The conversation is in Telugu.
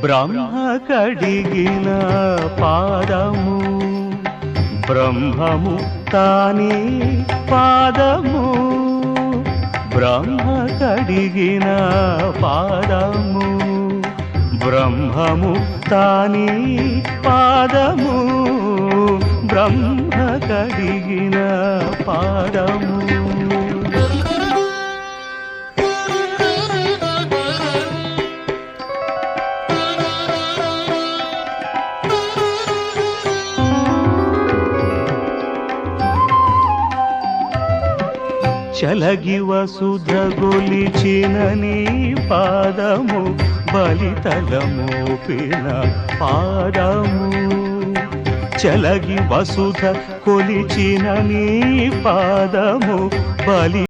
బ్రహ్మ కడిగిన పాదము బ్రహ్మము తానే పాదము బ్రహ్మ కడిగిన పాదము బ్రహ్మము తానే పాదము బ్రహ్మ కడిగిన పాదము చలగి వసుధ గొలిచిన నీ పాదము బలితలమోపిన పాదము చలగి వసుధ కొలిచిన నీ పాదము బలి